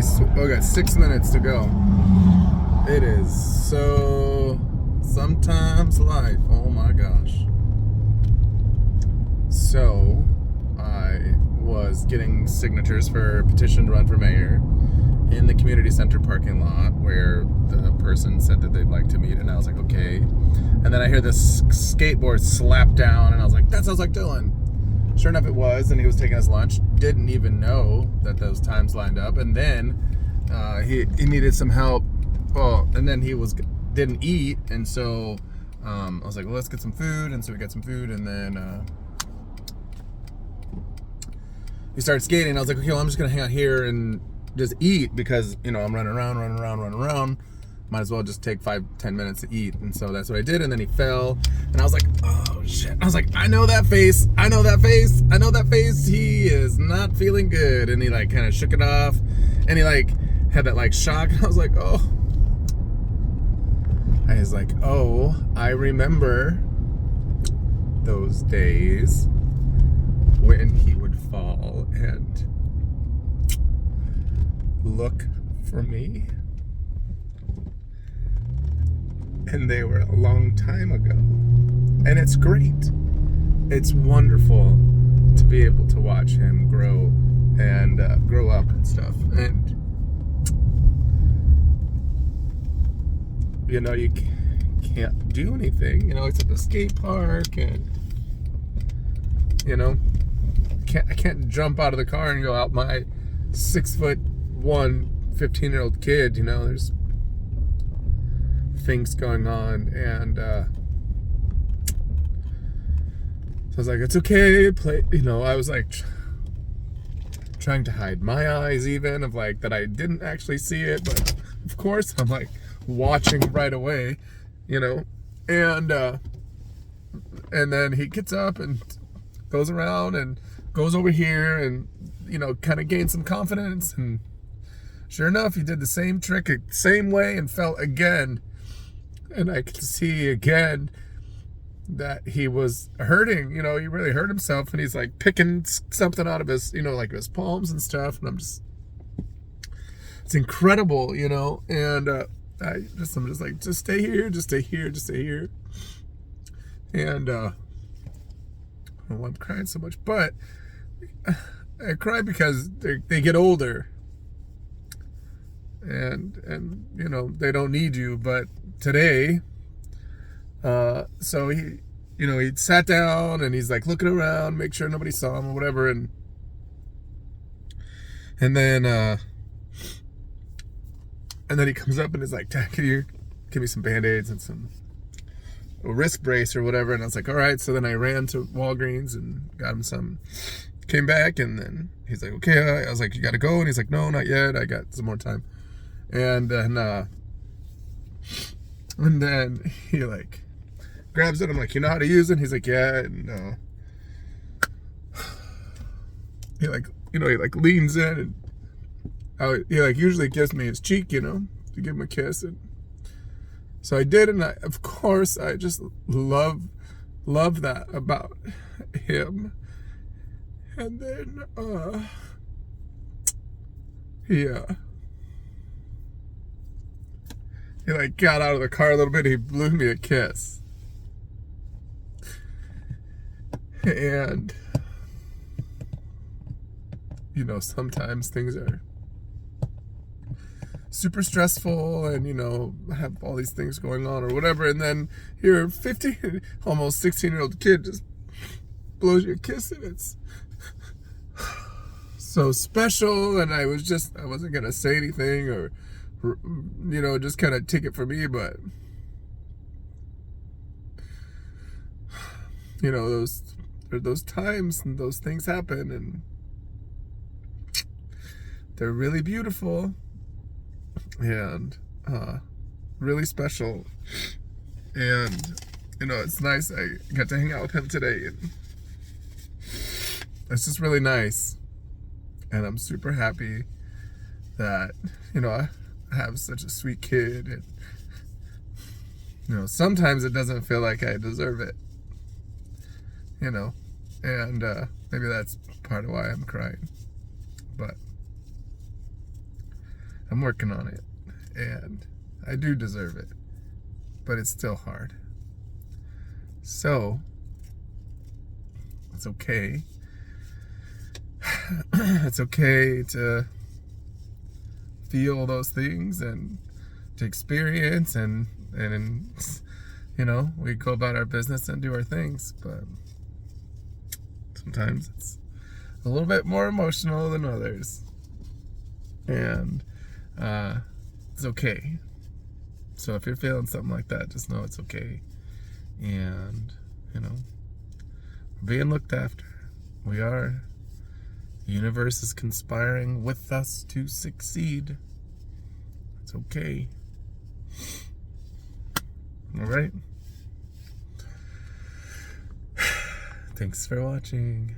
I got 6 minutes to go. It is so sometimes life. Oh my gosh. So I was getting signatures for a petition to run for mayor in the community center parking lot where the person said that they'd like to meet, and I was like, okay. And then I hear this skateboard slap down, and I was like, that sounds like Dylan. Sure enough, it was, and he was taking us lunch. Didn't even know that those times lined up. And then he needed some help. Oh, and then he didn't eat, and so I was like, well, let's get some food. And so we got some food, and then we started skating. I was like, okay, well, I'm just gonna hang out here and just eat because I'm running around. Might as well just take 5-10 minutes to eat. And so that's what I did. And then he fell, and I was like, oh shit. I was like, I know that face. He is not feeling good. And he like kind of shook it off, and he like had that like shock. And I was like, oh. I remember those days when he would fall and look for me. And they were a long time ago. And it's great. It's wonderful to be able to watch him grow and grow up and stuff. And you can't do anything. It's at the skate park, and I can't jump out of the car and go out my 6'1", 15-year-old kid. There's things going on, and so I was like, it's okay, play. I was like trying to hide my eyes, even of like that I didn't actually see it, but of course I'm like watching right away, and then he gets up and goes around and goes over here and kind of gains some confidence, and sure enough, he did the same trick same way and fell again. And I could see again that he was hurting, he really hurt himself, and he's like picking something out of his, like his palms and stuff. And it's incredible, and I'm just like, just stay here. And, I'm crying so much, but I cry because they get older, and they don't need you. But today, so he sat down, and he's like looking around, make sure nobody saw him or whatever, and then he comes up and is like, Dad, can you give me some Band-Aids and a wrist brace or whatever? And I was like, all right. So then I ran to Walgreens and got him some, came back, and then he's like, okay. I was like, you gotta go? And he's like, no, not yet, I got some more time. And then he like grabs it. I'm like, you know how to use it? And he's like, yeah. And he like leans in, and he like usually gives me his cheek, to give him a kiss. And so I did, and of course I just love that about him. And then he like got out of the car a little bit. He blew me a kiss, and sometimes things are super stressful, and have all these things going on or whatever, and then your 15, almost 16-year-old kid just blows you a kiss, and it's so special. And I wasn't gonna say anything or just kind of take it for me, but those times and those things happen, and they're really beautiful and really special. And it's nice I got to hang out with him today, and it's just really nice. And I'm super happy that I have such a sweet kid, and sometimes it doesn't feel like I deserve it, and maybe that's part of why I'm crying. But I'm working on it, and I do deserve it, but it's still hard. So, it's okay. It's okay to feel those things and to experience and you know, we go about our business and do our things, but sometimes it's a little bit more emotional than others, and it's okay. So if you're feeling something like that, just know it's okay, and you know, we're being looked after. We are. The universe is conspiring with us to succeed. It's okay. All right. Thanks for watching.